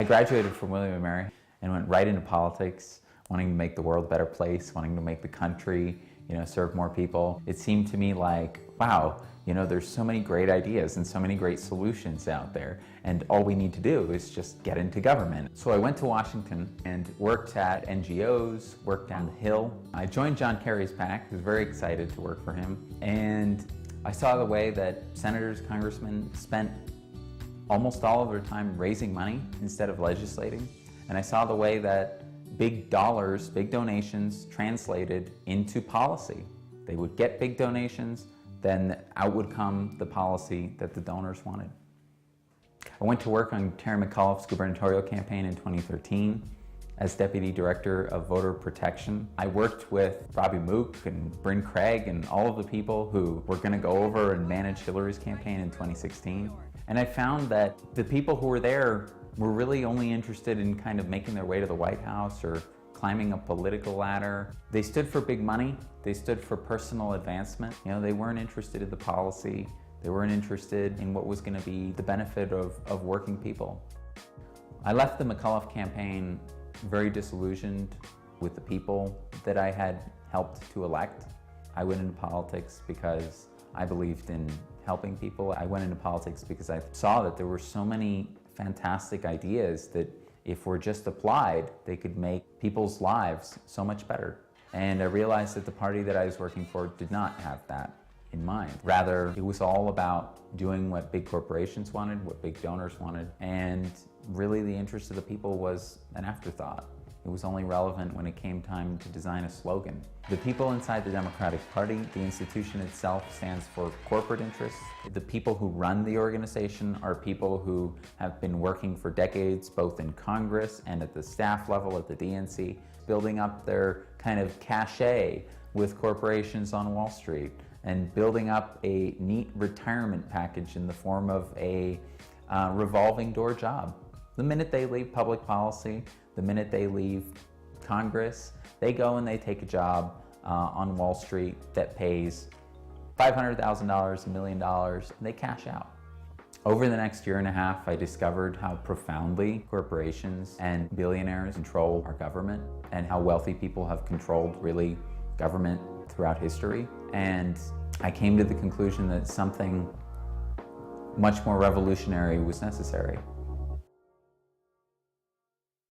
I graduated from William & Mary and went right into politics, wanting to make the world a better place, wanting to make the country, serve more people. It seemed to me like, wow, there's so many great ideas and so many great solutions out there, and all we need to do is just get into government. So I went to Washington and worked at NGOs, worked down the Hill. I joined John Kerry's PAC, was very excited to work for him, and I saw the way that senators, congressmen spent almost all of their time raising money instead of legislating. And I saw the way that big dollars, big donations translated into policy. They would get big donations, then out would come the policy that the donors wanted. I went to work on Terry McAuliffe's gubernatorial campaign in 2013 as Deputy Director of Voter Protection. I worked with Robbie Mook and Bryn Craig and all of the people who were going to go over and manage Hillary's campaign in 2016. And I found that the people who were there were really only interested in kind of making their way to the White House or climbing a political ladder. They stood for big money. They stood for personal advancement. They weren't interested in the policy. They weren't interested in what was going to be the benefit of working people. I left the McAuliffe campaign very disillusioned with the people that I had helped to elect. I went into politics because I believed in helping people. I went into politics because I saw that there were so many fantastic ideas that if were just applied, they could make people's lives so much better. And I realized that the party that I was working for did not have that in mind. Rather, it was all about doing what big corporations wanted, what big donors wanted, and really the interest of the people was an afterthought. It was only relevant when it came time to design a slogan. The people inside the Democratic Party, the institution itself stands for corporate interests. The people who run the organization are people who have been working for decades, both in Congress and at the staff level at the DNC, building up their kind of cachet with corporations on Wall Street and building up a neat retirement package in the form of a revolving door job. The minute they leave public policy, the minute they leave Congress, they go and they take a job on Wall Street that pays $500,000, $1 million, and they cash out. Over the next year and a half, I discovered how profoundly corporations and billionaires control our government and how wealthy people have controlled really government throughout history. And I came to the conclusion that something much more revolutionary was necessary.